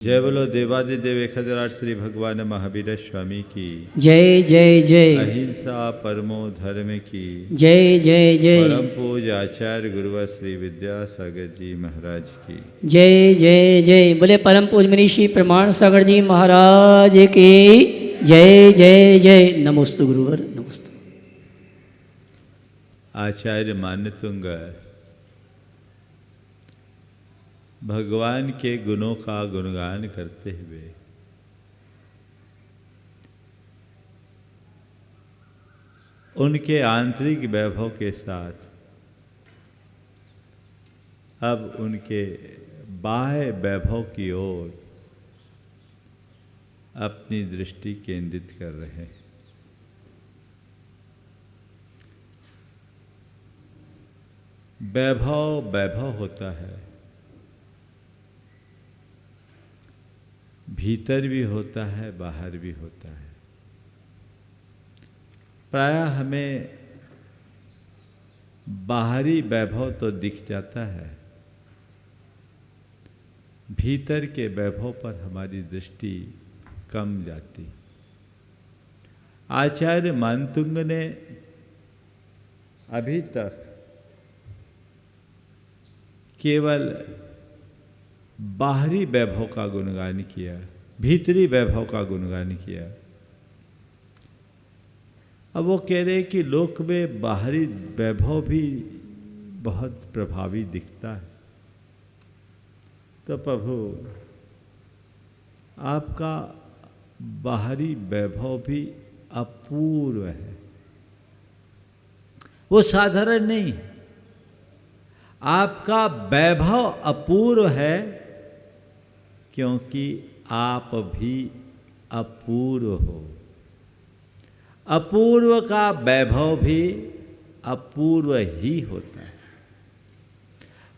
जय बोलो देवादिदेव एकहजराट श्री भगवान महावीर स्वामी की जय जय जय। अहिंसा परमो धर्म की जय जय जय। परम पूज आचार्य गुरुवर श्री विद्यासागर जी महाराज की जय जय जय। बोले परम पूज मनीषी प्रमाण सागर जी महाराज की जय जय जय। नमोस्तु गुरुवर नमोस्तु। आचार्य मान्यतुंग भगवान के गुणों का गुणगान करते हुए उनके आंतरिक वैभव के साथ अब उनके बाह्य वैभव की ओर अपनी दृष्टि केंद्रित कर रहे हैं। वैभव वैभव होता है, भीतर भी होता है बाहर भी होता है। प्रायः हमें बाहरी वैभव तो दिख जाता है, भीतर के वैभव पर हमारी दृष्टि कम जाती। आचार्य मानतुंग ने अभी तक केवल बाहरी वैभव का गुणगान किया, भीतरी वैभव का गुणगान किया। अब वो कह रहे कि लोक में बाहरी वैभव भी बहुत प्रभावी दिखता है। तो प्रभु आपका बाहरी वैभव भी अपूर्व है, वो साधारण नहीं। आपका वैभव अपूर्व है क्योंकि आप भी अपूर्व हो। अपूर्व का वैभव भी अपूर्व ही होता है।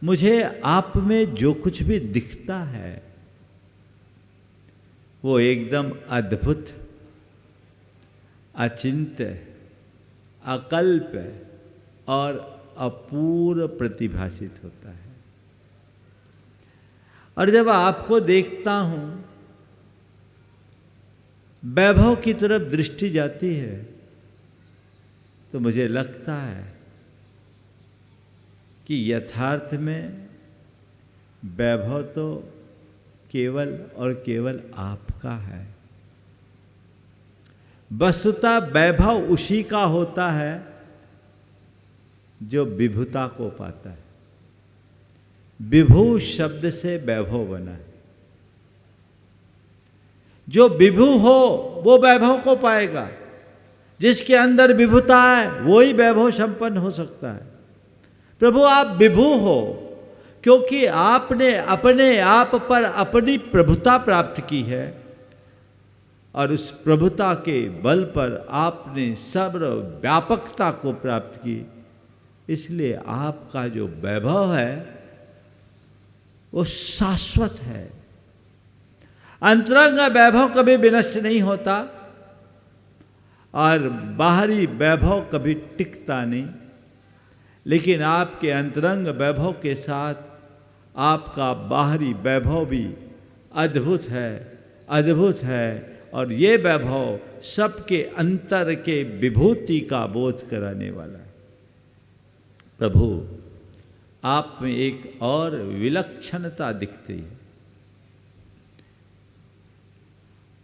मुझे आप में जो कुछ भी दिखता है वो एकदम अद्भुत, अचिंत्य, अकल्प और अपूर्व प्रतिभासित होता है। और जब आपको देखता हूं, वैभव की तरफ दृष्टि जाती है तो मुझे लगता है कि यथार्थ में वैभव तो केवल और केवल आपका है। वस्तुतः वैभव उसी का होता है जो विभुता को पाता है। विभु शब्द से वैभव बना है। जो विभु हो वो वैभव को पाएगा। जिसके अंदर विभुता है वो ही वैभव संपन्न हो सकता है। प्रभु आप विभु हो क्योंकि आपने अपने आप पर अपनी प्रभुता प्राप्त की है और उस प्रभुता के बल पर आपने सर्व व्यापकता को प्राप्त की। इसलिए आपका जो वैभव है वो शाश्वत है। अंतरंग वैभव कभी विनष्ट नहीं होता और बाहरी वैभव कभी टिकता नहीं। लेकिन आपके अंतरंग वैभव के साथ आपका बाहरी वैभव भी अद्भुत है, अद्भुत है। और ये वैभव सबके अंतर के विभूति का बोध कराने वाला है। प्रभु आप में एक और विलक्षणता दिखती है।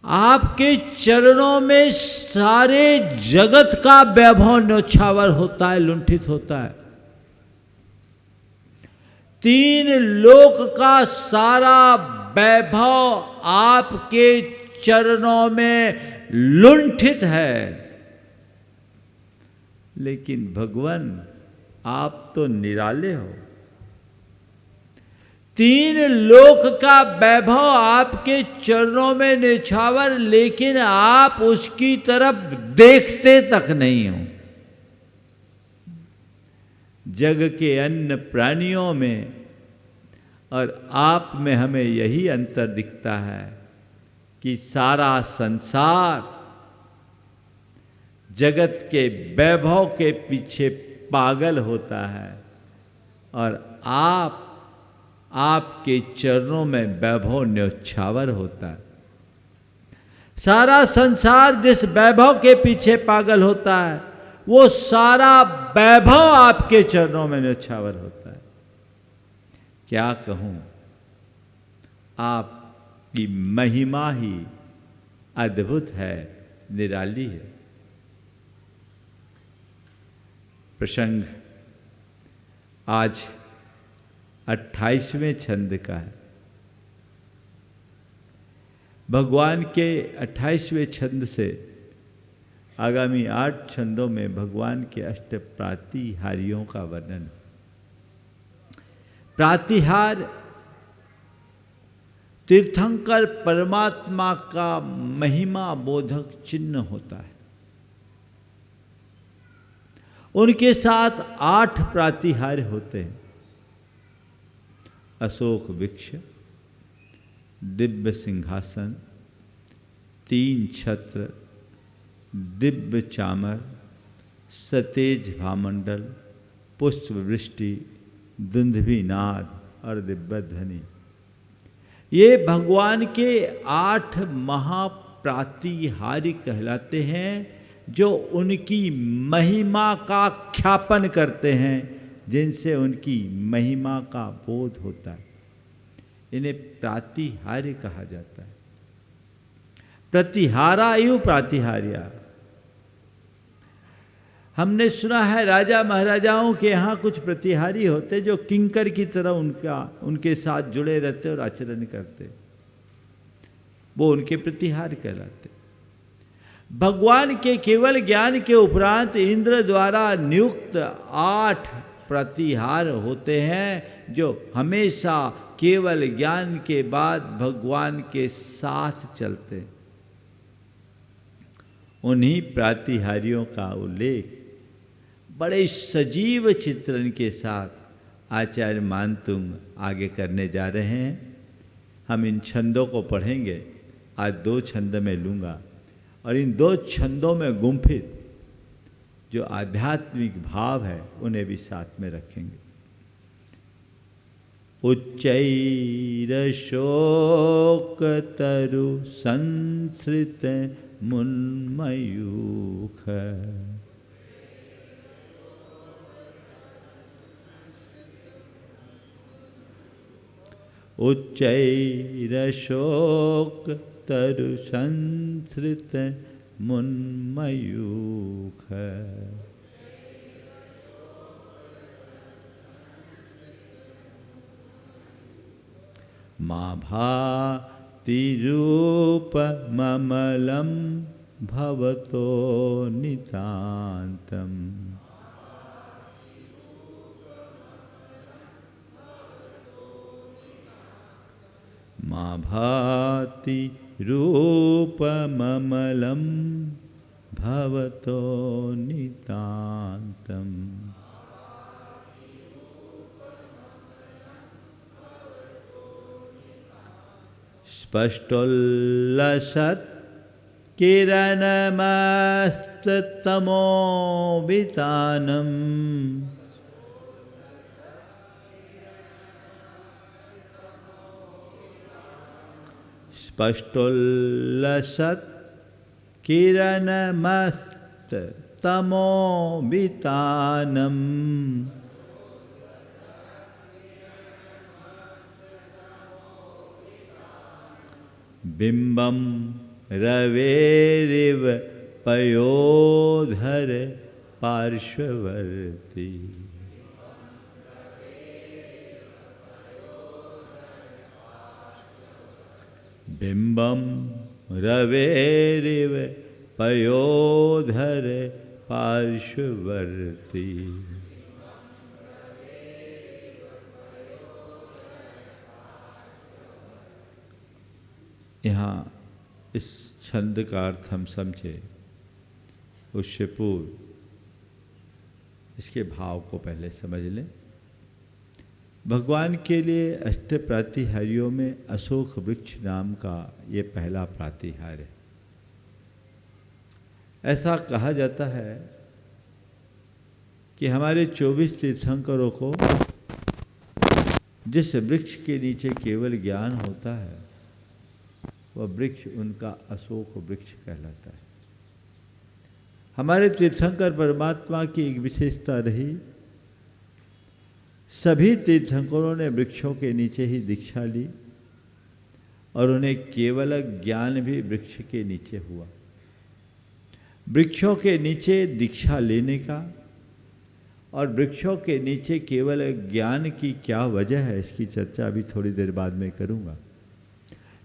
आपके चरणों में सारे जगत का वैभव न्योछावर होता है, लुंठित होता है। तीन लोक का सारा वैभव आपके चरणों में लुंठित है। लेकिन भगवान आप तो निराले हो। तीन लोक का वैभव आपके चरणों में निछावर, लेकिन आप उसकी तरफ देखते तक नहीं हो। जग के अन्य प्राणियों में और आप में हमें यही अंतर दिखता है कि सारा संसार जगत के वैभव के पीछे पागल होता है और आप आपके चरणों में वैभव न्यौछावर होता है। सारा संसार जिस वैभव के पीछे पागल होता है, वो सारा वैभव आपके चरणों में न्यौछावर होता है। क्या कहूं, आपकी महिमा ही अद्भुत है, निराली है। प्रसंग आज 28वें छंद का है। भगवान के 28वें छंद से आगामी 8 छंदों में भगवान के अष्ट प्रातिहार्यों का वर्णन। प्रातिहार तीर्थंकर परमात्मा का महिमा बोधक चिन्ह होता है। उनके साथ 8 प्रातिहार्य होते हैं। अशोक वृक्ष, दिव्य सिंहासन, 3 छत्र, दिव्य चामर, सतेज भामंडल, पुष्प वृष्टि, दुंदुभि नाद और दिव्य ध्वनि। ये भगवान के 8 महाप्रातिहार्य कहलाते हैं, जो उनकी महिमा का ख्यापन करते हैं, जिनसे उनकी महिमा का बोध होता है। इन्हें प्रातिहार्य कहा जाता है। प्रतिहारा इव प्रातिहार्या। हमने सुना है राजा महाराजाओं के यहाँ कुछ प्रतिहारी होते जो किंकर की तरह उनके साथ जुड़े रहते और आचरण करते, वो उनके प्रतिहार कहलाते। भगवान के केवल ज्ञान के उपरांत इंद्र द्वारा नियुक्त 8 प्रतिहार होते हैं, जो हमेशा केवल ज्ञान के बाद भगवान के साथ चलते हैं। उन्हीं प्रातिहार्यों का उल्लेख बड़े सजीव चित्रण के साथ आचार्य मानतुंग आगे करने जा रहे हैं। हम इन छंदों को पढ़ेंगे। आज 2 छंद में लूँगा और इन 2 छंदों में गुंफित जो आध्यात्मिक भाव है उन्हें भी साथ में रखेंगे। उच्चैर शोक तरु संसृत मुन्मयूख, उच्चैर शोक तरु संसृत मुन्मयूख, मा भाति रूपममलं भवतो नितान्तम्, मा भाति रूपममलं भवतो नितान्तम्। स्पष्टोल्लसत् किरणमस्तमोभितानम्, स्पष्टोल्लसत् किरणमस्तमोभितानम्, बिंबं रवेरिव पयोधर पार्श्ववर्ती, बिंबं रवेरिव पयोधर पार्श्ववर्ती। यहाँ इस छंद का अर्थ हम समझे उससे पूर्व इसके भाव को पहले समझ लें। भगवान के लिए अष्ट प्रातिहार्यों में अशोक वृक्ष नाम का ये पहला प्रातिहार्य है। ऐसा कहा जाता है कि हमारे 24 तीर्थंकरों को जिस वृक्ष के नीचे केवल ज्ञान होता है वह वृक्ष उनका अशोक वृक्ष कहलाता है। हमारे तीर्थंकर परमात्मा की एक विशेषता रही, सभी तीर्थंकरों ने वृक्षों के नीचे ही दीक्षा ली और उन्हें केवल ज्ञान भी वृक्ष के नीचे हुआ। वृक्षों के नीचे दीक्षा लेने का और वृक्षों के नीचे केवल ज्ञान की क्या वजह है, इसकी चर्चा अभी थोड़ी देर बाद में करूंगा।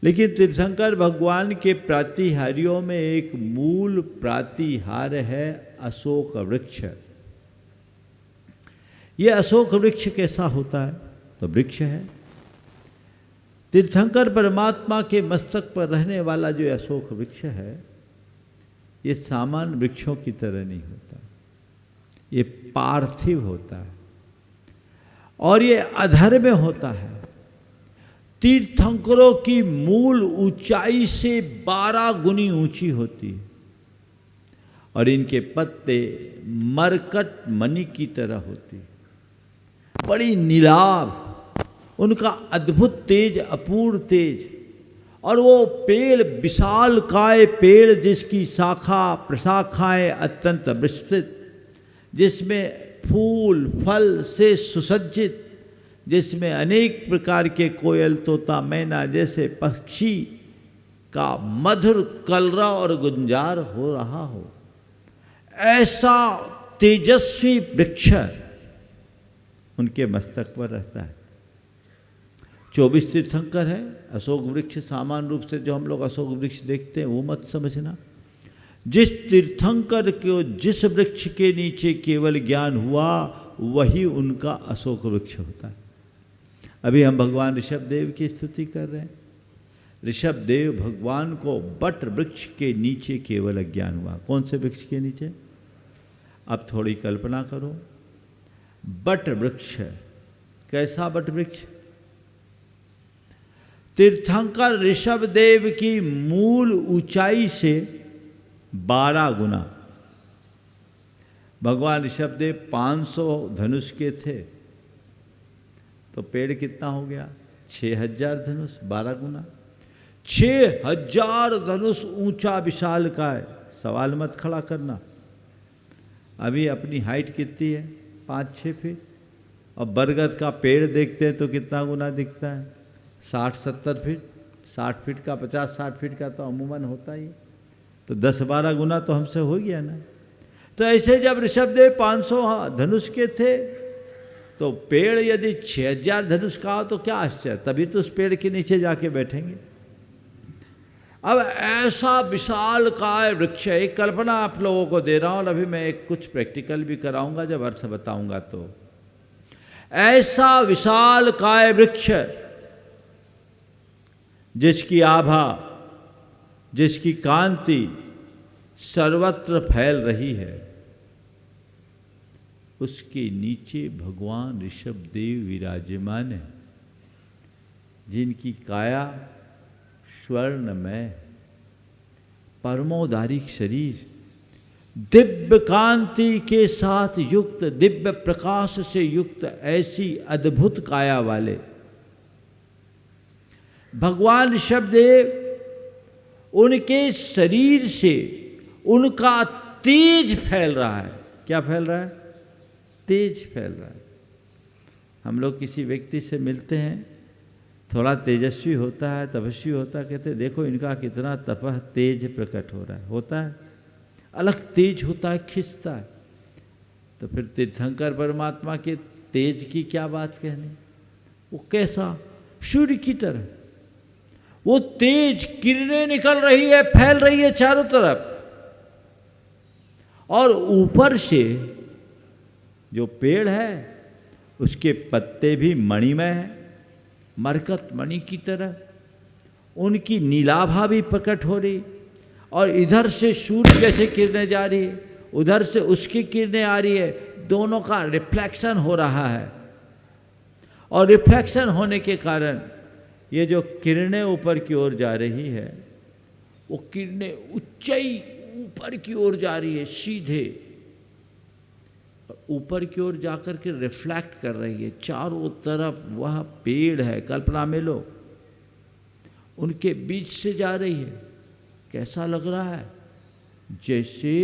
लेकिन तीर्थंकर भगवान के प्रातिहार्यों में एक मूल प्रातिहार्य है अशोक वृक्ष। ये अशोक वृक्ष कैसा होता है? तो वृक्ष है। तीर्थंकर परमात्मा के मस्तक पर रहने वाला जो अशोक वृक्ष है, ये सामान्य वृक्षों की तरह नहीं होता, ये पार्थिव होता है और ये अधर में होता है। तीर्थंकरों की मूल ऊंचाई से 12 गुनी ऊंची होती है और इनके पत्ते मरकट मणि की तरह होती है, बड़ी नीलाभ, उनका अद्भुत तेज, अपूर्व तेज। और वो पेड़ विशाल काय पेड़ जिसकी शाखा प्रशाखाएं अत्यंत विस्तृत, जिसमें फूल फल से सुसज्जित, जिसमें अनेक प्रकार के कोयल तोता मैना जैसे पक्षी का मधुर कलरव और गुंजार हो रहा हो, ऐसा तेजस्वी वृक्ष उनके मस्तक पर रहता है। 24 तीर्थंकर है। अशोक वृक्ष सामान्य रूप से जो हम लोग अशोक वृक्ष देखते हैं वो मत समझना। जिस तीर्थंकर को जिस वृक्ष के नीचे केवल ज्ञान हुआ वही उनका अशोक वृक्ष होता है। अभी हम भगवान ऋषभदेव की स्तुति कर रहे हैं। ऋषभदेव भगवान को बट वृक्ष के नीचे केवल ज्ञान हुआ। कौन से वृक्ष के नीचे? अब थोड़ी कल्पना करो। बट वृक्ष, कैसा बट वृक्ष? तीर्थंकर ऋषभदेव की मूल ऊंचाई से 12 गुना। भगवान ऋषभदेव 500 धनुष के थे तो पेड़ कितना हो गया? 6000 धनुष, 12 गुना। 6000 धनुष ऊंचा विशाल का है। सवाल मत खड़ा करना। अभी अपनी हाइट कितनी है? 5-6 फीट। और बरगद का पेड़ देखते हैं तो कितना गुना दिखता है? 60-70 फीट। 60 फीट का, 50-60 फीट का तो अमूमन होता ही, तो 10-12 गुना तो हमसे हो गया ना। तो ऐसे जब ऋषभदेव 500 धनुष के थे तो पेड़ यदि 6000 धनुष का हो तो क्या आश्चर्य, तभी तो उस पेड़ के नीचे जाके बैठेंगे। अब ऐसा विशाल काय वृक्ष, एक कल्पना आप लोगों को दे रहा हूं और अभी मैं एक कुछ प्रैक्टिकल भी कराऊंगा जब अर्थ बताऊंगा। तो ऐसा विशाल काय वृक्ष जिसकी आभा, जिसकी कांति सर्वत्र फैल रही है, उसके नीचे भगवान ऋषभदेव विराजमान है, जिनकी काया स्वर्णमय, परमोदारिक शरीर, दिव्य कांति के साथ युक्त, दिव्य प्रकाश से युक्त ऐसी अद्भुत काया वाले भगवान ऋषभदेव, उनके शरीर से उनका तेज फैल रहा है। क्या फैल रहा है? तेज फैल रहा है। हम लोग किसी व्यक्ति से मिलते हैं, थोड़ा तेजस्वी होता है, तपस्वी होता है, कहते देखो इनका कितना तपह तेज प्रकट हो रहा है। होता है, अलग तेज होता है, खिंचता है। तो फिर तीर्थंकर परमात्मा के तेज की क्या बात कहनी? वो कैसा? सूर्य की तरह वो तेज किरणें निकल रही है, फैल रही है चारों तरफ। और ऊपर से जो पेड़ है उसके पत्ते भी मणिमय हैं, मरकत मणि की तरह। उनकी नीलाभा भी प्रकट हो रही और इधर से सूर्य जैसे किरणें जा रही है, उधर से उसकी किरणें आ रही है, दोनों का रिफ्लेक्शन हो रहा है। और रिफ्लेक्शन होने के कारण ये जो किरणें ऊपर की ओर जा रही है, वो किरणें ऊंचाई ऊपर की ओर जा रही है सीधे। ऊपर की ओर जाकर के रिफ्लेक्ट कर रही है, चारों तरफ वह पेड़ है, कल्पना में लो, उनके बीच से जा रही है। कैसा लग रहा है? जैसे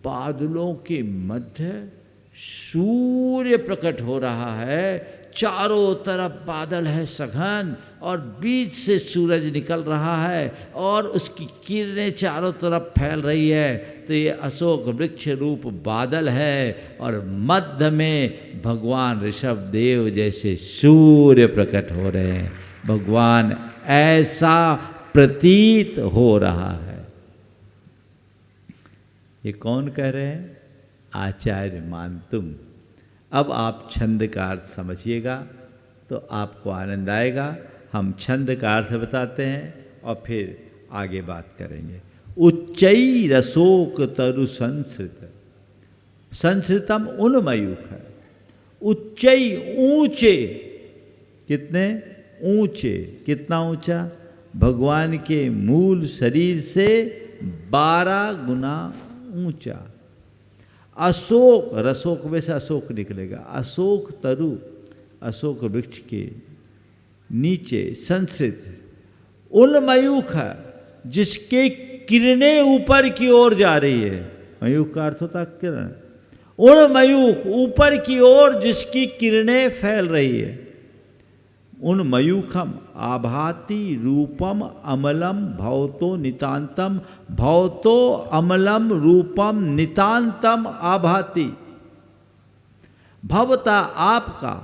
बादलों के मध्य सूर्य प्रकट हो रहा है, चारों तरफ बादल है सघन, और बीच से सूरज निकल रहा है और उसकी किरणें चारों तरफ फैल रही है। तो ये अशोक वृक्ष रूप बादल है और मध्य में भगवान ऋषभ देव जैसे सूर्य प्रकट हो रहे हैं। भगवान ऐसा प्रतीत हो रहा है। ये कौन कह रहे हैं? आचार्य मान तुम। अब आप छंद का अर्थ समझिएगा तो आपको आनंद आएगा। हम छंद का अर्थ बताते हैं और फिर आगे बात करेंगे। उच्चई रसोक तरु संस्कृत, संस्कृतम उन्मयूख है। उच्चई ऊंचे, कितने ऊंचे, कितना ऊंचा? भगवान के मूल शरीर से 12 गुना ऊंचा। अशोक, रसोक में से अशोक निकलेगा, अशोक तरु, अशोक वृक्ष के नीचे संस्कृत उन्मयूख है, जिसके किरणें ऊपर की ओर जा रही है। मयूख का अर्थ होता है किरण। उन्मयूख, ऊपर की ओर जिसकी किरणें फैल रही है। उन्मयूखम आभाति रूपम अमलम भवतो नितांतम, भवतो अमलम रूपम नितांतम आभाति। भवता आपका,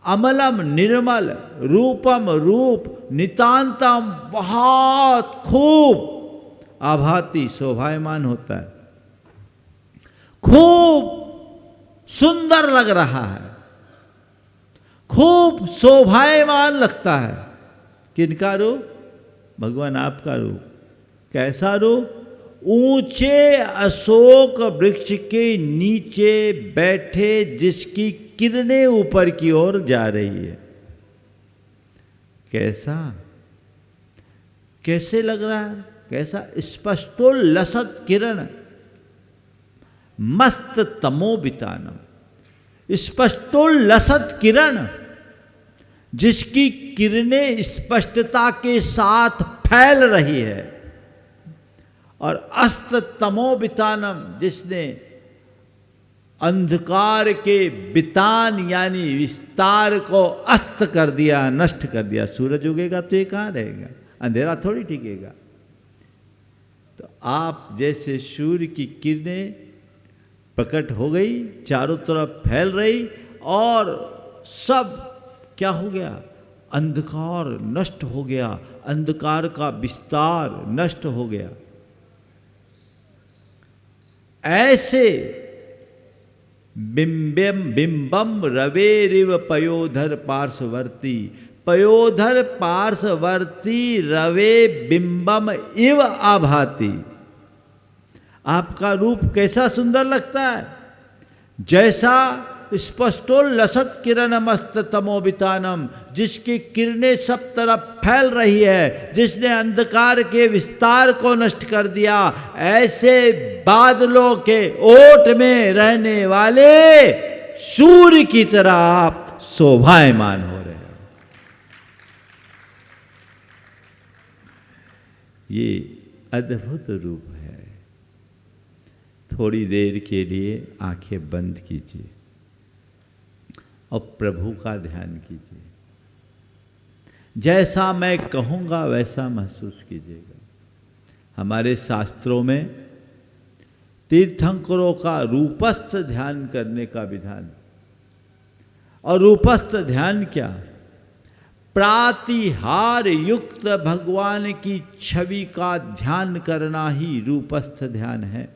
अमलम निर्मल, रूपम रूप, नितांतम बहुत खूब, आभाति शोभायमान होता है, खूब सुंदर लग रहा है, खूब शोभायमान लगता है। किनका रूप? भगवान आपका रूप। कैसा रूप? ऊंचे अशोक वृक्ष के नीचे बैठे जिसकी किरणें ऊपर की ओर जा रही है। कैसा, कैसे लग रहा है? कैसा? स्पष्टोल्लसत किरण, मस्त तमोबितानम, स्पष्टोल्लसत किरण, जिसकी किरणें स्पष्टता के साथ फैल रही है, और अस्त तमोबितानम, जिसने अंधकार के बितान यानी विस्तार को अस्त कर दिया, नष्ट कर दिया। सूरज उगेगा तो ये कहाँ रहेगा? अंधेरा थोड़ी टिकेगा। तो आप जैसे सूर्य की किरणें प्रकट हो गई, चारों तरफ फैल रही, और सब क्या हो गया? अंधकार नष्ट हो गया, अंधकार का विस्तार नष्ट हो गया। ऐसे बिंबम रवेरिव पयोधर पार्श्ववर्ती, पयोधर पार्श्ववर्ती रवे बिंबम इव आभाति। आपका रूप कैसा सुंदर लगता है? जैसा स्पष्टोल्लसत किरण मस्त तमोबितानम, जिसकी किरणें सब तरफ फैल रही है, जिसने अंधकार के विस्तार को नष्ट कर दिया। ऐसे बादलों के ओट में रहने वाले सूर्य की तरह आप शोभायमान हो रहे हैं। ये अद्भुत रूप है। थोड़ी देर के लिए आंखें बंद कीजिए और प्रभु का ध्यान कीजिए। जैसा मैं कहूँगा वैसा महसूस कीजिएगा। हमारे शास्त्रों में तीर्थंकरों का रूपस्थ ध्यान करने का विधान। और रूपस्थ ध्यान क्या? प्रातिहार युक्त भगवान की छवि का ध्यान करना ही रूपस्थ ध्यान है।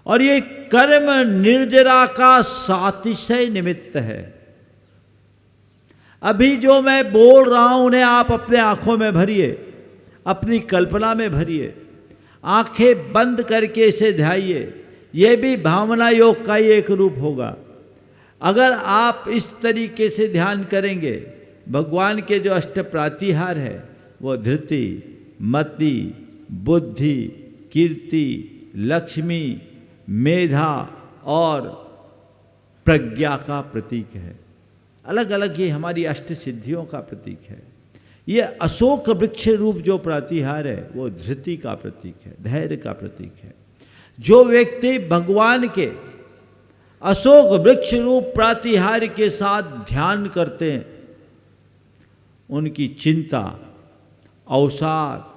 और ये कर्म निर्जरा का सातिशय निमित्त है। अभी जो मैं बोल रहा हूं उन्हें आप अपने आंखों में भरिए, अपनी कल्पना में भरिए, आंखें बंद करके इसे ध्याइए। यह भी भावना योग का ही एक रूप होगा। अगर आप इस तरीके से ध्यान करेंगे, भगवान के जो अष्ट प्रातिहार है वो धृति, मति, बुद्धि, कीर्ति, लक्ष्मी, मेधा और प्रज्ञा का प्रतीक है, अलग अलग ये हमारी अष्ट सिद्धियों का प्रतीक है। ये अशोक वृक्ष रूप जो प्रातिहार है वो धृति का प्रतीक है, धैर्य का प्रतीक है। जो व्यक्ति भगवान के अशोक वृक्ष रूप प्रातिहार के साथ ध्यान करते हैं, उनकी चिंता, अवसाद,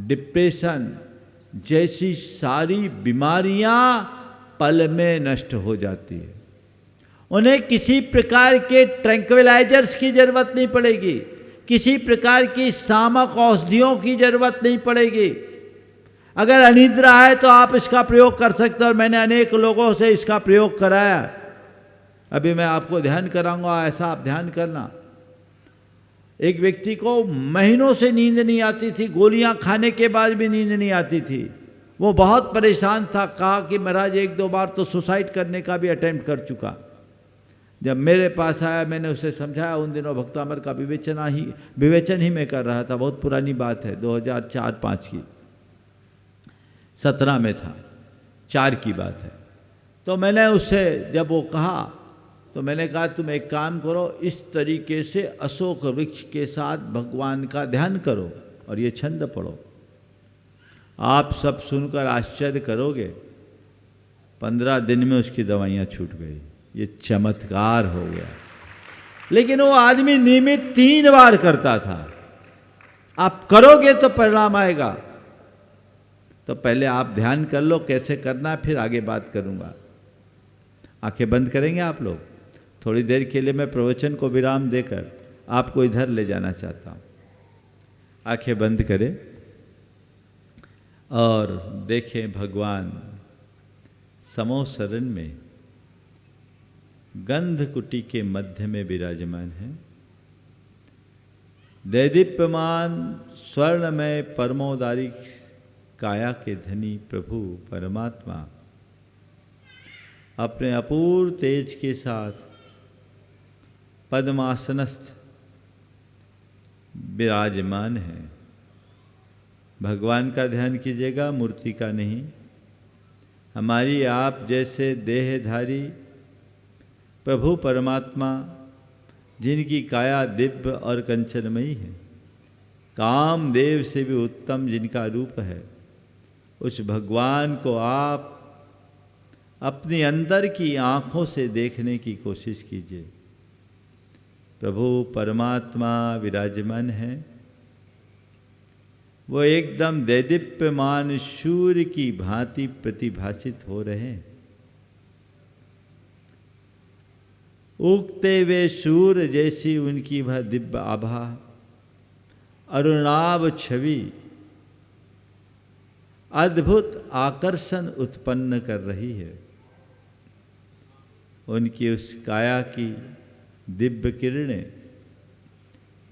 डिप्रेशन जैसी सारी बीमारियां पल में नष्ट हो जाती है। उन्हें किसी प्रकार के ट्रैंक्विलाइजर्स की जरूरत नहीं पड़ेगी, किसी प्रकार की सामक औषधियों की जरूरत नहीं पड़ेगी। अगर अनिद्रा है तो आप इसका प्रयोग कर सकते हो, और मैंने अनेक लोगों से इसका प्रयोग कराया। अभी मैं आपको ध्यान कराऊंगा, ऐसा आप ध्यान करना। एक व्यक्ति को महीनों से नींद नहीं आती थी, गोलियां खाने के बाद भी नींद नहीं आती थी। वो बहुत परेशान था, कहा कि महाराज एक दो बार तो सुसाइड करने का भी अटेम्प्ट कर चुका। जब मेरे पास आया मैंने उसे समझाया। उन दिनों भक्तामर का विवेचन ही मैं कर रहा था, बहुत पुरानी बात है, 2004-05 की, 17 में था, 4 की बात है। तो मैंने उससे जब वो कहा तो मैंने कहा तुम एक काम करो, इस तरीके से अशोक वृक्ष के साथ भगवान का ध्यान करो और ये छंद पढ़ो। आप सब सुनकर आश्चर्य करोगे, 15 दिन में उसकी दवाइयाँ छूट गई। ये चमत्कार हो गया। लेकिन वो आदमी नियमित 3 बार करता था। आप करोगे तो परिणाम आएगा। तो पहले आप ध्यान कर लो कैसे करना, फिर आगे बात करूंगा। आंखें बंद करेंगे आप लोग? थोड़ी देर के लिए मैं प्रवचन को विराम देकर आपको इधर ले जाना चाहता हूँ। आंखें बंद करें और देखें भगवान समोसरण में गंधकुटी के मध्य में विराजमान है। दैदीप्यमान स्वर्णमय परमोदारी काया के धनी प्रभु परमात्मा अपने अपूर्व तेज के साथ पद्मासनस्थ विराजमान है। भगवान का ध्यान कीजिएगा, मूर्ति का नहीं। हमारी आप जैसे देहधारी प्रभु परमात्मा जिनकी काया दिव्य और कंचनमयी है, कामदेव से भी उत्तम जिनका रूप है, उस भगवान को आप अपनी अंदर की आँखों से देखने की कोशिश कीजिए। प्रभु परमात्मा विराजमान है। वो एकदम दैदीप्यमान सूर्य की भांति प्रतिभासित हो रहे हैं। उगते हुए सूर्य जैसी उनकी वह दिव्य आभा, अरुणाभ छवि अद्भुत आकर्षण उत्पन्न कर रही है। उनकी उस काया की दिव्य किरणें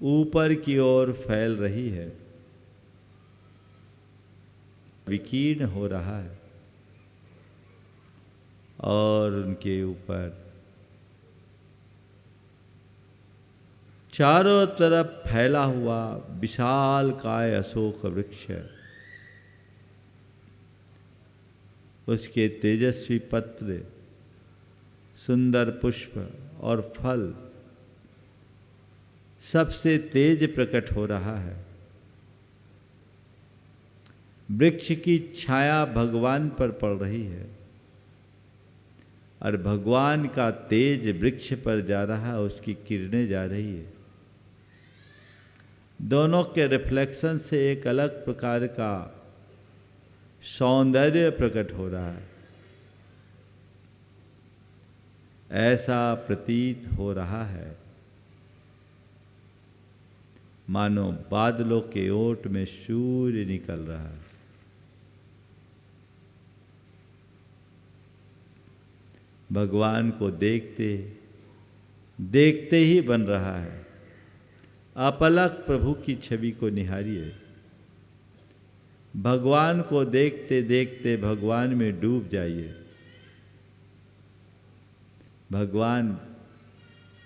ऊपर की ओर फैल रही है, विकीर्ण हो रहा है, और उनके ऊपर चारों तरफ फैला हुआ विशाल काय अशोक वृक्ष है। उसके तेजस्वी पत्र, सुंदर पुष्प और फल सबसे तेज प्रकट हो रहा है। वृक्ष की छाया भगवान पर पड़ रही है और भगवान का तेज वृक्ष पर जा रहा है, उसकी किरणें जा रही है। दोनों के रिफ्लेक्शन से एक अलग प्रकार का सौंदर्य प्रकट हो रहा है। ऐसा प्रतीत हो रहा है मानो बादलों के ओट में सूर्य निकल रहा है। भगवान को देखते देखते ही बन रहा है। अपलक प्रभु की छवि को निहारिए। भगवान को देखते देखते भगवान में डूब जाइए। भगवान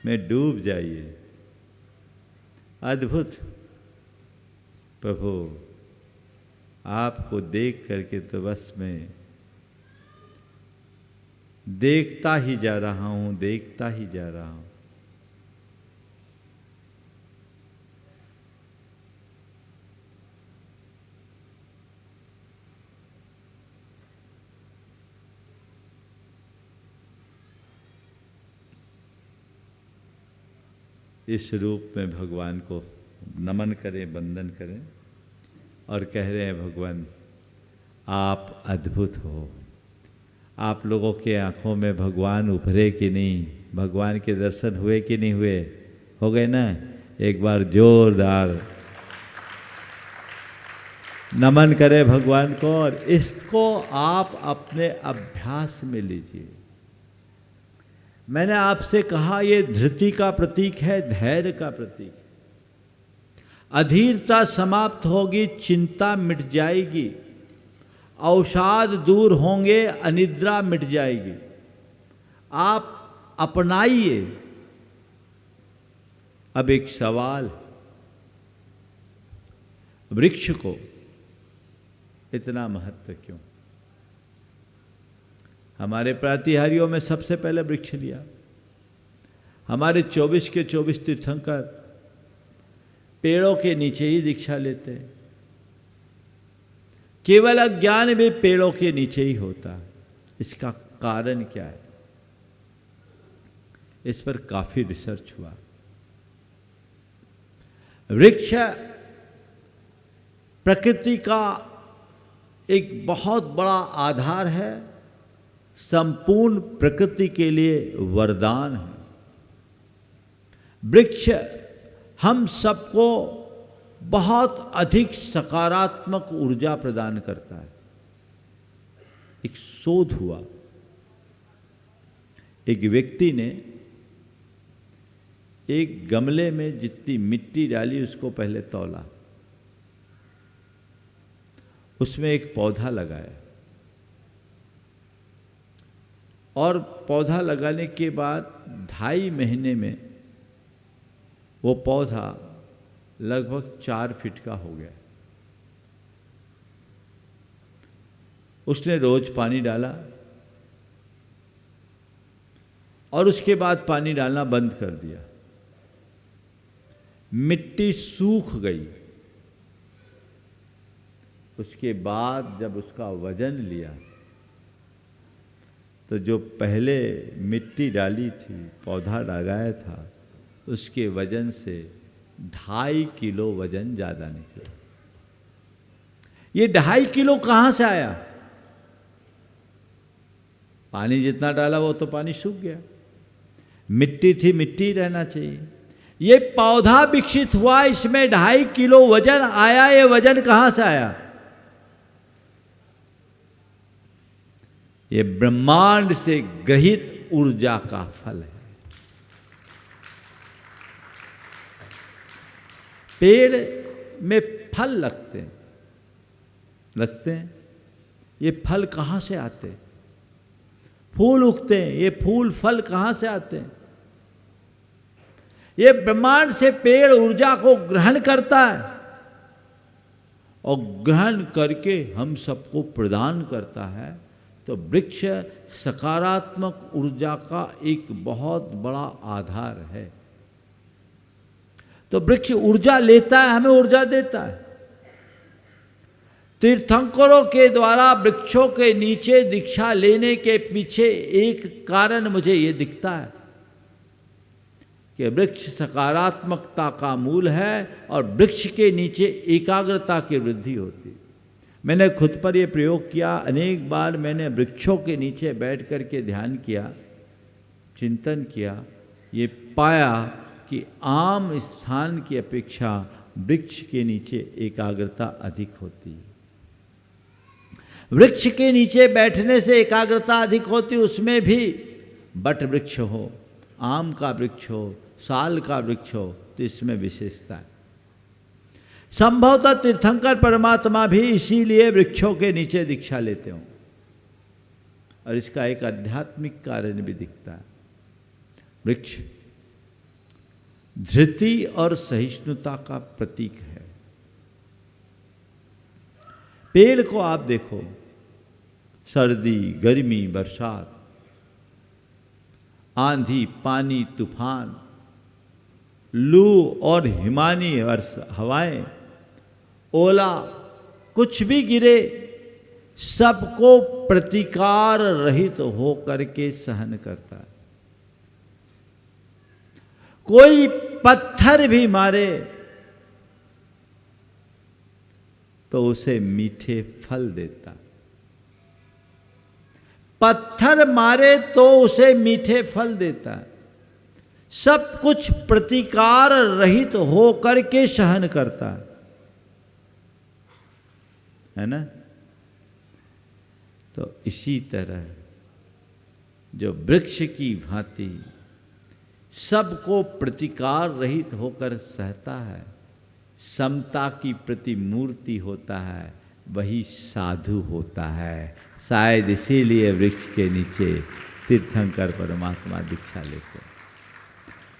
में डूब जाइए। अद्भुत प्रभु आपको देख करके तो बस मैं देखता ही जा रहा हूं, देखता ही जा रहा हूं। इस रूप में भगवान को नमन करें, वंदन करें और कह रहे हैं भगवान आप अद्भुत हो। आप लोगों के आंखों में भगवान उभरे कि नहीं, भगवान के दर्शन हुए कि नहीं हुए? हो गए ना? एक बार जोरदार नमन करें भगवान को और इसको आप अपने अभ्यास में लीजिए। मैंने आपसे कहा ये धृति का प्रतीक है, धैर्य का प्रतीक है। अधीरता समाप्त होगी, चिंता मिट जाएगी, अवसाद दूर होंगे, अनिद्रा मिट जाएगी। आप अपनाइए। अब एक सवाल, वृक्ष को इतना महत्व क्यों? हमारे प्रातिहारियों में सबसे पहले वृक्ष लिया। हमारे 24 के 24 तीर्थंकर पेड़ों के नीचे ही दीक्षा लेते हैं। केवल अज्ञान भी पेड़ों के नीचे ही होता है। इसका कारण क्या है? इस पर काफी रिसर्च हुआ। वृक्ष प्रकृति का एक बहुत बड़ा आधार है, संपूर्ण प्रकृति के लिए वरदान है। वृक्ष हम सबको बहुत अधिक सकारात्मक ऊर्जा प्रदान करता है। एक शोध हुआ, एक व्यक्ति ने एक गमले में जितनी मिट्टी डाली उसको पहले तौला, उसमें एक पौधा लगाया और पौधा लगाने के बाद 2.5 महीने में वो पौधा लगभग 4 फीट का हो गया। उसने रोज पानी डाला और उसके बाद पानी डालना बंद कर दिया। मिट्टी सूख गई। उसके बाद जब उसका वजन लिया तो जो पहले मिट्टी डाली थी, पौधा लगाया था, उसके वजन से 2.5 किलो वजन ज्यादा निकला। ये 2.5 किलो कहां से आया? पानी जितना डाला वो तो पानी सूख गया। मिट्टी थी, मिट्टी रहना चाहिए। ये पौधा विकसित हुआ, इसमें 2.5 किलो वजन आया। ये वजन कहां से आया? ये ब्रह्मांड से ग्रहित ऊर्जा का फल है। पेड़ में फल लगते हैं। ये फल कहां से आते हैं? फूल उगते हैं। ये फूल फल कहां से आते हैं? ये ब्रह्मांड से पेड़ ऊर्जा को ग्रहण करता है और ग्रहण करके हम सबको प्रदान करता है। तो वृक्ष सकारात्मक ऊर्जा का एक बहुत बड़ा आधार है। तो वृक्ष ऊर्जा लेता है, हमें ऊर्जा देता है। तीर्थंकरों के द्वारा वृक्षों के नीचे दीक्षा लेने के पीछे एक कारण मुझे ये दिखता है कि वृक्ष सकारात्मकता का मूल है और वृक्ष के नीचे एकाग्रता की वृद्धि होती है। मैंने खुद पर यह प्रयोग किया। अनेक बार मैंने वृक्षों के नीचे बैठ कर के ध्यान किया, चिंतन किया। ये पाया कि आम स्थान की अपेक्षा वृक्ष के नीचे एकाग्रता अधिक होती है। वृक्ष के नीचे बैठने से एकाग्रता अधिक होती, उसमें भी बट वृक्ष हो, आम का वृक्ष हो, साल का वृक्ष हो, तो इसमें विशेषता है। संभवतः तीर्थंकर परमात्मा भी इसीलिए वृक्षों के नीचे दीक्षा लेते हों और इसका एक आध्यात्मिक कारण भी दिखता है। वृक्ष धृति और सहिष्णुता का प्रतीक है। पेड़ को आप देखो, सर्दी, गर्मी, बरसात, आंधी, पानी, तूफान, लू और हिमानी हवाएं, ओला, कुछ भी गिरे, सबको प्रतिकार रहित हो करके सहन करता है। कोई पत्थर भी मारे तो उसे मीठे फल देता। पत्थर मारे तो उसे मीठे फल देता। सब कुछ प्रतिकार रहित हो करके सहन करता है ना। तो इसी तरह जो वृक्ष की भांति सबको प्रतिकार रहित होकर सहता है, समता की प्रतिमूर्ति होता है, वही साधु होता है। शायद इसीलिए वृक्ष के नीचे तीर्थंकर परमात्मा दीक्षा लेते।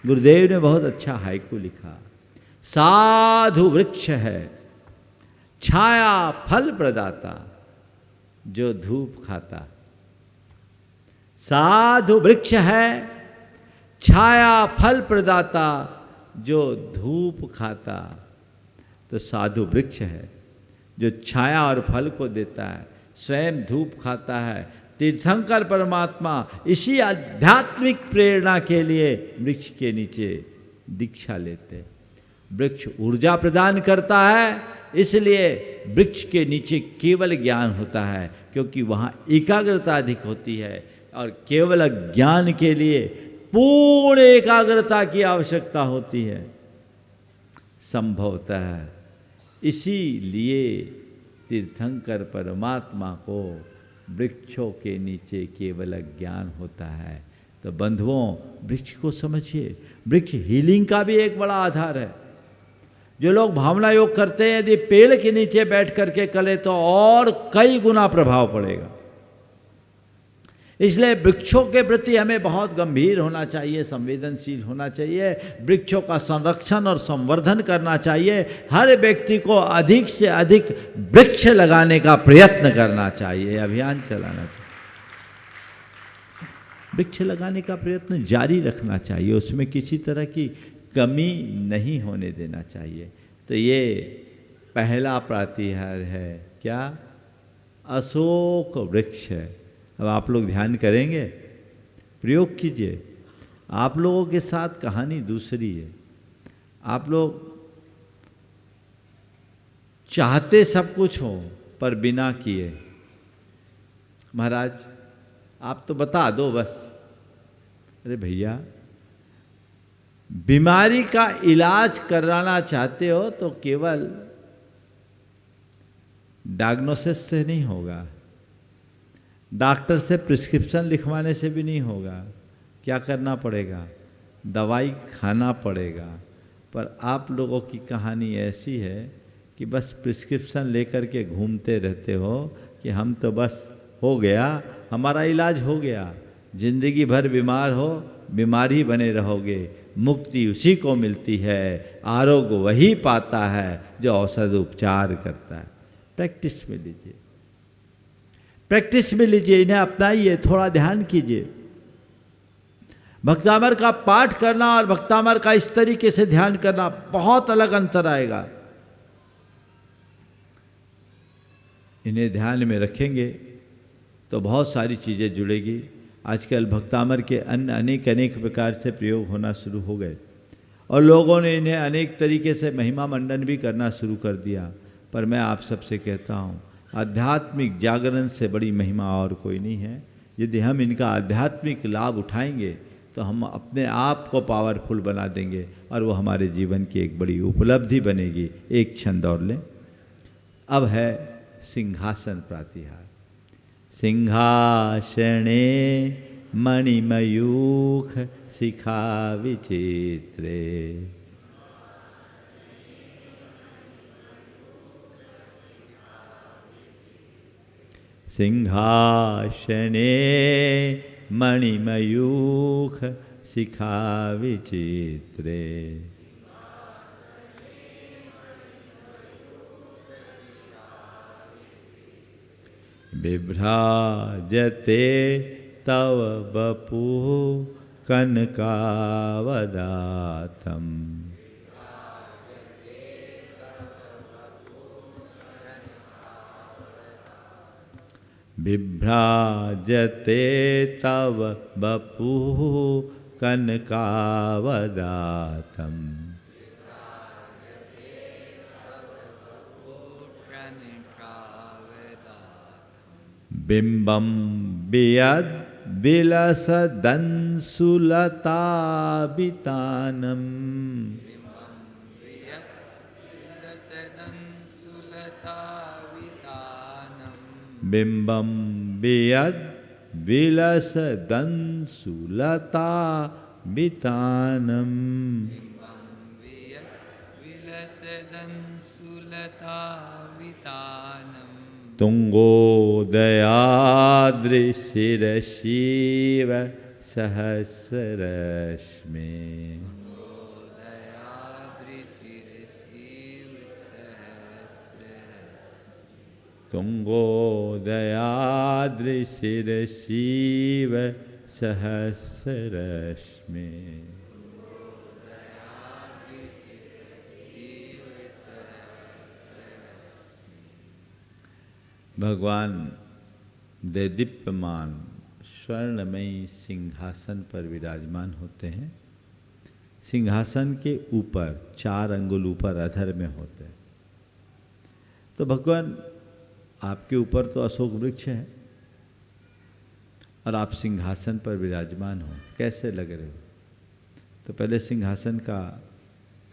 गुरुदेव ने बहुत अच्छा हाइकू लिखा। साधु वृक्ष है छाया फल प्रदाता, जो धूप खाता। साधु वृक्ष है छाया फल प्रदाता, जो धूप खाता। तो साधु वृक्ष है जो छाया और फल को देता है, स्वयं धूप खाता है। तीर्थंकर परमात्मा इसी आध्यात्मिक प्रेरणा के लिए वृक्ष के नीचे दीक्षा लेते। वृक्ष ऊर्जा प्रदान करता है, इसलिए वृक्ष के नीचे केवल ज्ञान होता है, क्योंकि वहाँ एकाग्रता अधिक होती है और केवल ज्ञान के लिए पूर्ण एकाग्रता की आवश्यकता होती है। संभवतः इसीलिए तीर्थंकर परमात्मा को वृक्षों के नीचे केवल ज्ञान होता है। तो बंधुओं, वृक्ष को समझिए। वृक्ष हीलिंग का भी एक बड़ा आधार है। जो लोग भावना योग करते हैं, यदि पेड़ के नीचे बैठ करके करें तो और कई गुना प्रभाव पड़ेगा। इसलिए वृक्षों के प्रति हमें बहुत गंभीर होना चाहिए, संवेदनशील होना चाहिए। वृक्षों का संरक्षण और संवर्धन करना चाहिए। हर व्यक्ति को अधिक से अधिक वृक्ष लगाने का प्रयत्न करना चाहिए, अभियान चलाना चाहिए। वृक्ष लगाने का प्रयत्न जारी रखना चाहिए, उसमें किसी तरह की कमी नहीं होने देना चाहिए। तो ये पहला प्रातिहार है, क्या? अशोक वृक्ष है। अब आप लोग ध्यान करेंगे, प्रयोग कीजिए। आप लोगों के साथ कहानी दूसरी है। आप लोग चाहते सब कुछ हो पर बिना किए। महाराज आप तो बता दो बस। अरे भैया, बीमारी का इलाज कराना चाहते हो तो केवल डायग्नोसिस से नहीं होगा, डॉक्टर से प्रिस्क्रिप्शन लिखवाने से भी नहीं होगा। क्या करना पड़ेगा? दवाई खाना पड़ेगा। पर आप लोगों की कहानी ऐसी है कि बस प्रिस्क्रिप्शन लेकर के घूमते रहते हो कि हम तो बस हो गया, हमारा इलाज हो गया। जिंदगी भर बीमार हो, बीमार ही बने रहोगे। मुक्ति उसी को मिलती है, आरोग्य वही पाता है जो औषध उपचार करता है। प्रैक्टिस में लीजिए, प्रैक्टिस में लीजिए, इन्हें अपनाइए, थोड़ा ध्यान कीजिए। भक्तामर का पाठ करना और भक्तामर का इस तरीके से ध्यान करना बहुत अलग अंतर आएगा। इन्हें ध्यान में रखेंगे तो बहुत सारी चीज़ें जुड़ेगी। आजकल भक्तामर के अनेक प्रकार से प्रयोग होना शुरू हो गए और लोगों ने इन्हें अनेक तरीके से महिमा मंडन भी करना शुरू कर दिया। पर मैं आप सबसे कहता हूँ, आध्यात्मिक जागरण से बड़ी महिमा और कोई नहीं है। यदि हम इनका आध्यात्मिक लाभ उठाएंगे तो हम अपने आप को पावरफुल बना देंगे और वो हमारे जीवन की एक बड़ी उपलब्धि बनेगी। एक छंद और लें। अब है सिंहासन प्रातिहार। सिंहासने मणिमयूख शिखा विचित्रे, सिंहासने मणिमयूख शिखा विचित्रे, बिभ्राजते तव वपुः कनकावदातम् बिभ्राजते तव वपुः कनकावदातम् बिंबं बियद् विलसदंसुलताभितानम् बिंबं बियद् विलसदंसुलताभितानम् तुंगोदयाद्रिशिरशिव सहस्ररश्मि तुंगोदयाद्रिशिरशिव सहस्ररश्मि भगवान देदीप्यमान स्वर्णमयी सिंहासन पर विराजमान होते हैं। सिंहासन के ऊपर 4 अंगुल ऊपर अधर में होते हैं। तो भगवान आपके ऊपर तो अशोक वृक्ष है और आप सिंहासन पर विराजमान हो, कैसे लग रहे हो? तो पहले सिंहासन का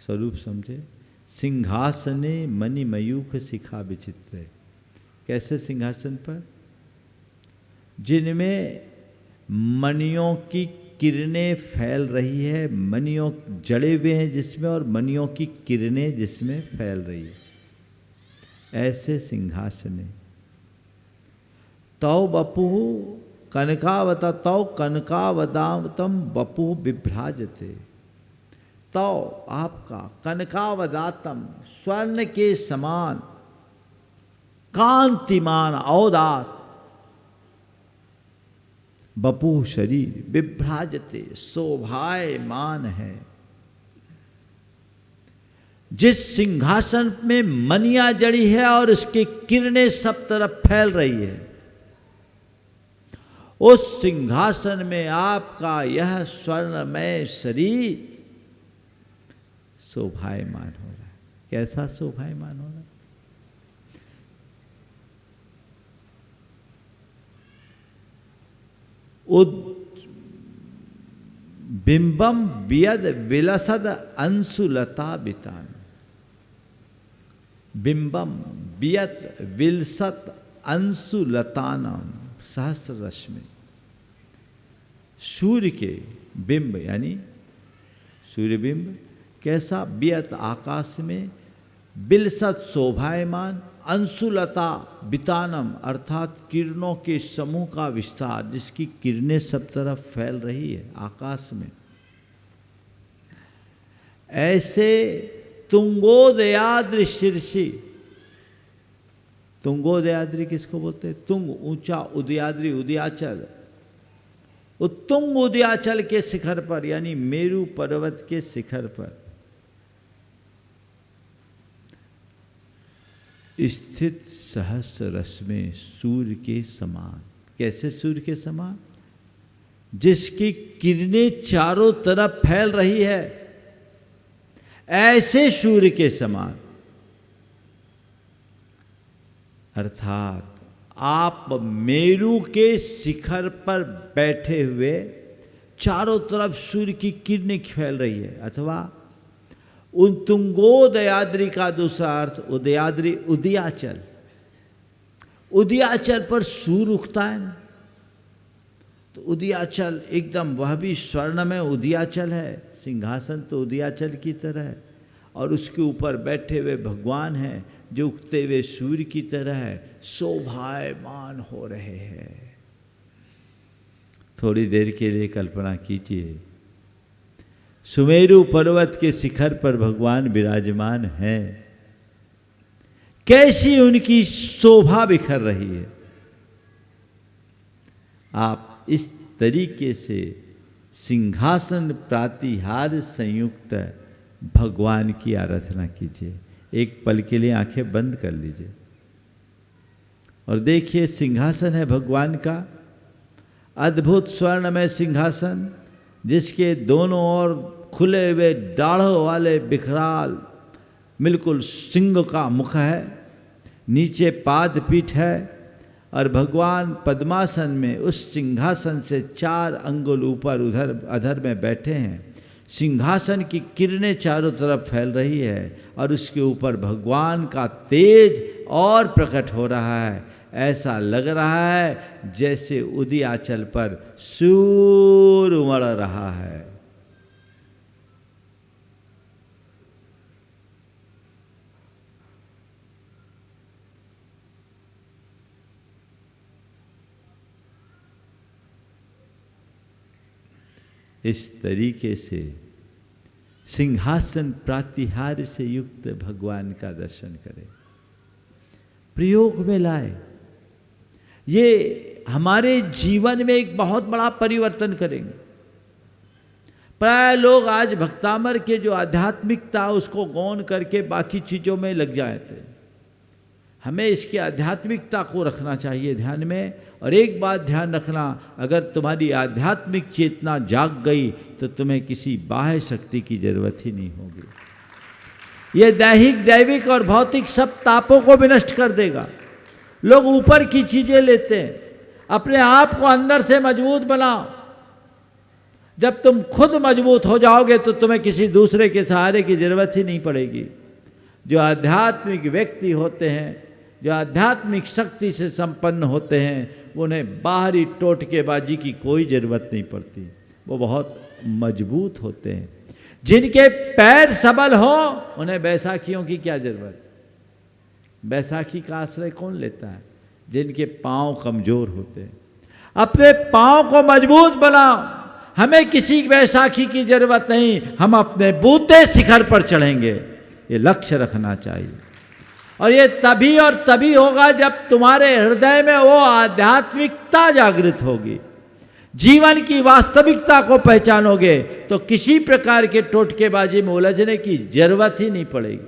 स्वरूप समझे। सिंहासने मणिमयूख शिखा विचित्रे। कैसे सिंहासन पर? जिनमें मणियों की किरणें फैल रही है, मणियों जड़े हुए हैं जिसमें, और मणियों की किरणें जिसमें फैल रही है, ऐसे सिंहासने। तौ बपुः कनकावता तौ कनकावदातम बपुः बिभ्राजते। तौ आपका कनकावदातम स्वर्ण के समान कांतिमान औदात बपुः शरीर बिभ्राजते शोभायमान है। जिस सिंहासन में मनिया जड़ी है और उसकी किरणें सब तरफ फैल रही है, उस सिंहासन में आपका यह स्वर्णमय शरीर शोभायमान हो रहा है। कैसा शोभायमान हो रहा है? बिंबम बियद विलसद अंशुलता बितान। बिंबम बियत विलसत अंशुलतानाम सहस्र रश्मि। सूर्य के बिंब यानी सूर्य बिंब कैसा? बियत आकाश में, बिलसत शोभायमान, अंशुलता बितानम अर्थात किरणों के समूह का विस्तार, जिसकी किरणें सब तरफ फैल रही है आकाश में। ऐसे तुंगोदयाद्रि शीर्षि। तुंगोदयाद्रि किसको बोलते हैं? तुंग ऊंचा, उदयाद्रि उदयाचल। उत्तुंग उदयाचल के शिखर पर यानी मेरू पर्वत के शिखर पर स्थित सहस्र रश्मि सूर्य के समान। कैसे सूर्य के समान? जिसकी किरणें चारों तरफ फैल रही है, ऐसे सूर्य के समान। अर्थात आप मेरू के शिखर पर बैठे हुए चारों तरफ सूर्य की किरणें फैल रही है, अथवा उन तुंगोदयाद्रि का दूसरा अर्थ उदयाद्रि उदयाचल। उदयाचल पर सूर्य उगता है ना, तो उदयाचल एकदम वह भी स्वर्ण में उदयाचल है। सिंहासन तो उदयाचल की तरह है और उसके ऊपर बैठे हुए भगवान हैं जो उगते हुए सूर्य की तरह है, शोभायमान हो रहे हैं। थोड़ी देर के लिए कल्पना कीजिए, सुमेरु पर्वत के शिखर पर भगवान विराजमान हैं, कैसी उनकी शोभा बिखर रही है। आप इस तरीके से सिंहासन प्रातिहार संयुक्त भगवान की आराधना कीजिए। एक पल के लिए आंखें बंद कर लीजिए और देखिए सिंहासन है भगवान का, अद्भुत स्वर्णमय सिंहासन, जिसके दोनों ओर खुले हुए दाढ़ों वाले विकराल बिल्कुल सिंह का मुख है, नीचे पाद पीठ है और भगवान पद्मासन में उस सिंहासन से 4 अंगुल ऊपर उधर अधर में बैठे हैं। सिंहासन की किरणें चारों तरफ फैल रही है और उसके ऊपर भगवान का तेज और प्रकट हो रहा है। ऐसा लग रहा है जैसे उदयाचल पर सूर्य उमड़ रहा है। इस तरीके से सिंहासन प्रातिहार्य से युक्त भगवान का दर्शन करें, प्रयोग में लाए। ये हमारे जीवन में एक बहुत बड़ा परिवर्तन करेंगे। प्राय लोग आज भक्तामर के जो आध्यात्मिकता उसको गौण करके बाकी चीज़ों में लग जाते हैं। हमें इसकी आध्यात्मिकता को रखना चाहिए ध्यान में। और एक बात ध्यान रखना, अगर तुम्हारी आध्यात्मिक चेतना जाग गई तो तुम्हें किसी बाह्य शक्ति की जरूरत ही नहीं होगी। ये दैहिक, दैविक और भौतिक सब तापों को विनष्ट कर देगा। लोग ऊपर की चीजें लेते हैं, अपने आप को अंदर से मजबूत बनाओ। जब तुम खुद मजबूत हो जाओगे तो तुम्हें किसी दूसरे के सहारे की जरूरत ही नहीं पड़ेगी। जो आध्यात्मिक व्यक्ति होते हैं, जो आध्यात्मिक शक्ति से संपन्न होते हैं, उन्हें बाहरी टोटकेबाजी की कोई ज़रूरत नहीं पड़ती। वो बहुत मजबूत होते हैं। जिनके पैर सबल हो उन्हें बैसाखियों की क्या जरूरत। बैसाखी का आश्रय कौन लेता है? जिनके पांव कमजोर होते हैं। अपने पांव को मजबूत बनाओ। हमें किसी बैसाखी की जरूरत नहीं, हम अपने बूते शिखर पर चढ़ेंगे। ये लक्ष्य रखना चाहिए। और ये तभी और तभी होगा जब तुम्हारे हृदय में वो आध्यात्मिकता जागृत होगी, जीवन की वास्तविकता को पहचानोगे तो किसी प्रकार के टोटकेबाजी में उलझने की जरूरत ही नहीं पड़ेगी।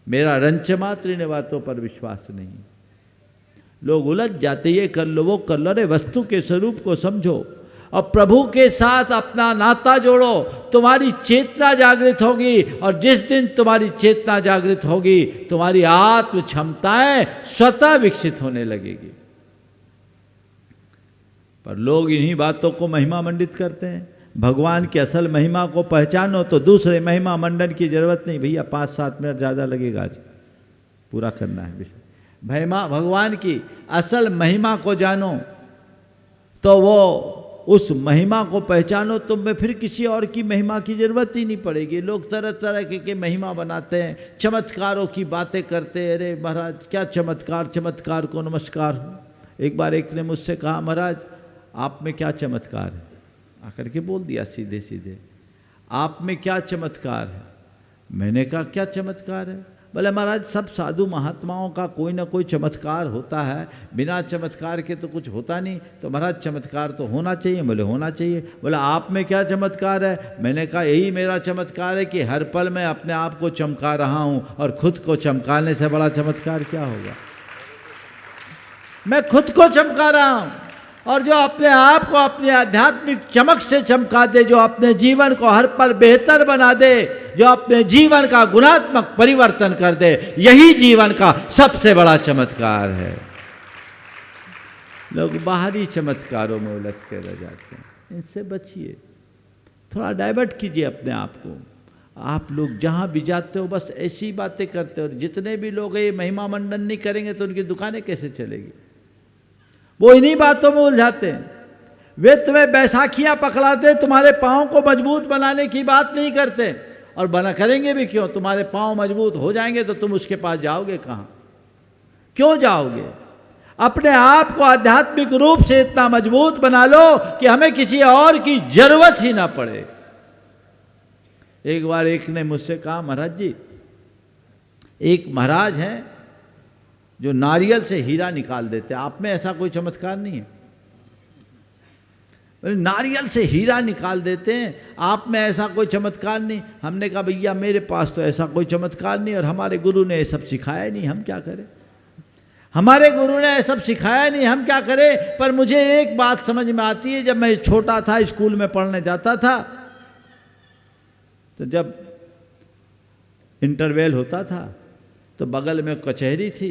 मेरा रंच मात्र इन बातों पर विश्वास नहीं। लोग उलझ जाते, ये कर लो वो कर लो। अरे वस्तु के स्वरूप को समझो और प्रभु के साथ अपना नाता जोड़ो। तुम्हारी चेतना जागृत होगी और जिस दिन तुम्हारी चेतना जागृत होगी तुम्हारी आत्म क्षमताएं स्वतः विकसित होने लगेगी। पर लोग इन्हीं बातों को महिमा मंडित करते हैं। भगवान की असल महिमा को पहचानो तो दूसरे महिमा मंडन की जरूरत नहीं। भैया 5-7 मिनट ज़्यादा लगेगा, आज पूरा करना है विषय। भगवान की असल महिमा को जानो तो वो उस महिमा को पहचानो, तुम्हें फिर किसी और की महिमा की जरूरत ही नहीं पड़ेगी। लोग तरह तरह के महिमा बनाते हैं, चमत्कारों की बातें करते हैं। अरे महाराज क्या चमत्कार, चमत्कार को नमस्कार हो। एक बार एक ने मुझसे कहा, महाराज आप में क्या चमत्कार है? आकर के बोल दिया सीधे सीधे, आप में क्या चमत्कार है? मैंने कहा क्या चमत्कार है? बोले महाराज सब साधु महात्माओं का कोई ना कोई चमत्कार होता है, बिना चमत्कार के तो कुछ होता नहीं। तो महाराज चमत्कार तो होना चाहिए। बोले होना चाहिए। बोला आप में क्या चमत्कार है? मैंने कहा यही मेरा चमत्कार है कि हर पल मैं अपने आप को चमका रहा हूँ, और खुद को चमकाने से बड़ा चमत्कार क्या होगा। मैं खुद को चमका रहा हूँ, और जो अपने आप को अपने आध्यात्मिक चमक से चमका दे, जो अपने जीवन को हर पल बेहतर बना दे, जो अपने जीवन का गुणात्मक परिवर्तन कर दे, यही जीवन का सबसे बड़ा चमत्कार है। लोग बाहरी चमत्कारों में उलझ के रह जाते हैं, इनसे बचिए। थोड़ा डाइवर्ट कीजिए अपने आप को। आप लोग जहाँ भी जाते हो बस ऐसी बातें करते हो। जितने भी लोग ये महिमा मंडन नहीं करेंगे तो उनकी दुकानें कैसे चलेगी? वो इन्हीं बातों में उलझाते हैं। वे तुम्हें बैसाखियां पकड़ाते, तुम्हारे पाँव को मजबूत बनाने की बात नहीं करते। और बना करेंगे भी क्यों? तुम्हारे पाँव मजबूत हो जाएंगे तो तुम उसके पास जाओगे कहाँ? क्यों जाओगे? अपने आप को आध्यात्मिक रूप से इतना मजबूत बना लो कि हमें किसी और की जरूरत ही ना पड़े। एक बार एक ने मुझसे कहा, महाराज जी एक महाराज हैं जो नारियल से हीरा निकाल देते, आप में ऐसा कोई चमत्कार नहीं है? बोले नारियल से हीरा निकाल देते हैं, आप में ऐसा कोई चमत्कार नहीं। हमने कहा भैया मेरे पास तो ऐसा कोई चमत्कार नहीं और हमारे गुरु ने ये सब सिखाया नहीं, हम क्या करें। हमारे गुरु ने ये सब सिखाया नहीं, हम क्या करें। पर मुझे एक बात समझ में आती है, जब मैं छोटा था स्कूल में पढ़ने जाता था, तो जब इंटरवेल होता था तो बगल में कचहरी थी,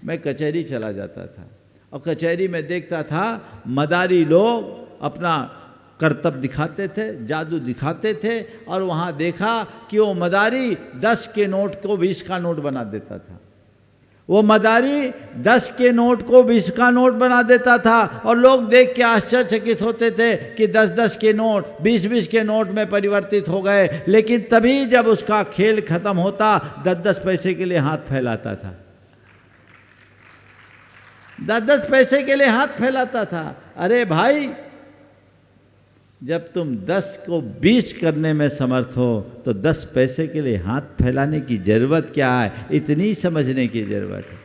मैं कचहरी चला जाता था और कचहरी में देखता था मदारी लोग अपना करतब दिखाते थे, जादू दिखाते थे, और वहाँ देखा कि वो मदारी 10 के नोट को 20 का नोट बना देता था। वो मदारी 10 के नोट को 20 का नोट बना देता था और लोग देख के आश्चर्यचकित होते थे कि 10-10 के नोट 20-20 के नोट में परिवर्तित हो गए। लेकिन तभी जब उसका खेल खत्म होता 10-10 पैसे के लिए हाथ फैलाता था, 10-10 पैसे के लिए हाथ फैलाता था। अरे भाई, जब तुम 10 को 20 करने में समर्थ हो तो 10 पैसे के लिए हाथ फैलाने की जरूरत क्या है, इतनी समझने की जरूरत है।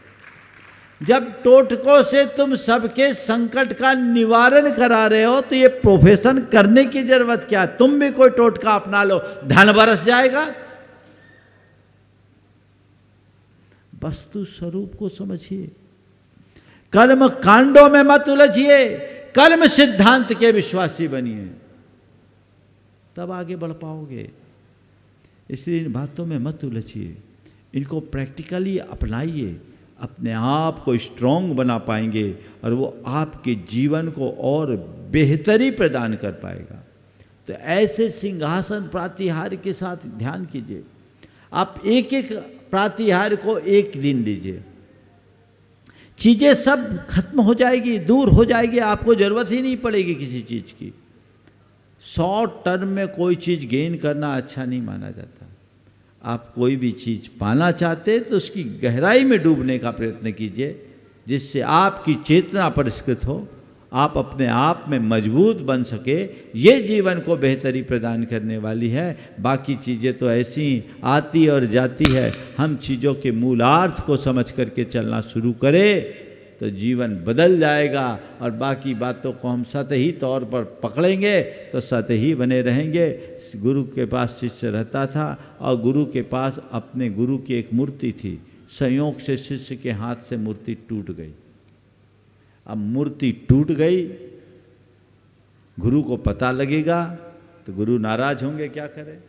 जब टोटकों से तुम सबके संकट का निवारण करा रहे हो तो ये प्रोफेशन करने की जरूरत क्या है। तुम भी कोई टोटका अपना लो, धन बरस जाएगा। वस्तु स्वरूप को समझिए, कर्म कांडों में मत उलझिए, कर्म सिद्धांत के विश्वासी बनिए, तब आगे बढ़ पाओगे। इसलिए इन बातों में मत उलझिए, इनको प्रैक्टिकली अपनाइए, अपने आप को स्ट्रॉन्ग बना पाएंगे और वो आपके जीवन को और बेहतरी प्रदान कर पाएगा। तो ऐसे सिंहासन प्रातिहार्य के साथ ध्यान कीजिए। आप एक एक प्रातिहार्य को एक दिन लीजिए, चीज़ें सब खत्म हो जाएगी, दूर हो जाएगी, आपको ज़रूरत ही नहीं पड़ेगी किसी चीज़ की। शॉर्ट टर्म में कोई चीज़ गेन करना अच्छा नहीं माना जाता। आप कोई भी चीज़ पाना चाहते तो उसकी गहराई में डूबने का प्रयत्न कीजिए, जिससे आपकी चेतना परिष्कृत हो, आप अपने आप में मजबूत बन सके। ये जीवन को बेहतरी प्रदान करने वाली है। बाकी चीज़ें तो ऐसी आती और जाती है। हम चीज़ों के मूलार्थ को समझ करके चलना शुरू करें तो जीवन बदल जाएगा, और बाकी बातों को हम सतही तौर पर पकड़ेंगे तो सतही बने रहेंगे। गुरु के पास शिष्य रहता था और गुरु के पास अपने गुरु की एक मूर्ति थी। संयोग से शिष्य के हाथ से मूर्ति टूट गई। अब मूर्ति टूट गई, गुरु को पता लगेगा तो गुरु नाराज होंगे, क्या करे।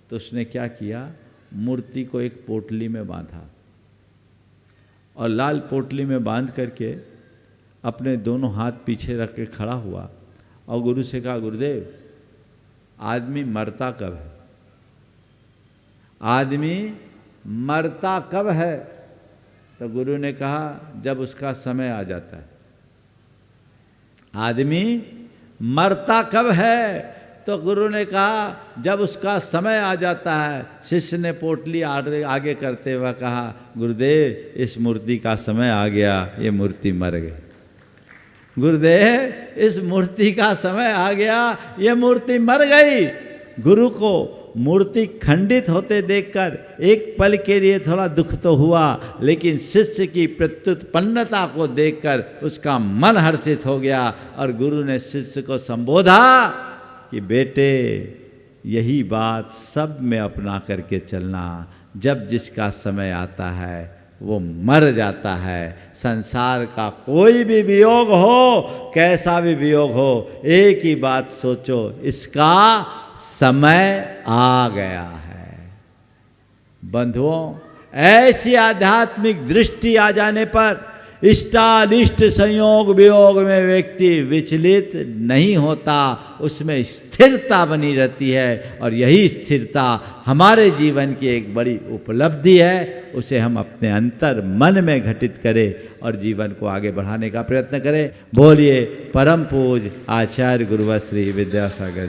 तो उसने क्या किया, मूर्ति को एक पोटली में बांधा और लाल पोटली में बांध करके अपने दोनों हाथ पीछे रख के खड़ा हुआ और गुरु से कहा, गुरुदेव आदमी मरता कब है, आदमी मरता कब है। तो गुरु ने कहा, जब उसका समय आ जाता है। आदमी मरता कब है, तो गुरु ने कहा जब उसका समय आ जाता है। शिष्य ने पोटली आगे करते हुए कहा, गुरुदेव इस मूर्ति का समय आ गया, ये मूर्ति मर गई। गुरुदेव इस मूर्ति का समय आ गया, ये मूर्ति मर गई। गुरु को मूर्ति खंडित होते देखकर एक पल के लिए थोड़ा दुख तो हुआ, लेकिन शिष्य की प्रत्युत्पन्नता को देखकर उसका मन हर्षित हो गया और गुरु ने शिष्य को संबोधा कि बेटे यही बात सब में अपना करके चलना। जब जिसका समय आता है वो मर जाता है। संसार का कोई भी वियोग हो, कैसा भी वियोग हो, एक ही बात सोचो, इसका समय आ गया है। बंधुओं, ऐसी आध्यात्मिक दृष्टि आ जाने पर इष्टानिष्ट संयोग वियोग में व्यक्ति विचलित नहीं होता, उसमें स्थिरता बनी रहती है। और यही स्थिरता हमारे जीवन की एक बड़ी उपलब्धि है। उसे हम अपने अंतर मन में घटित करें और जीवन को आगे बढ़ाने का प्रयत्न करें। बोलिए परम पूज्य आचार्य गुरुवर श्री विद्यासागर।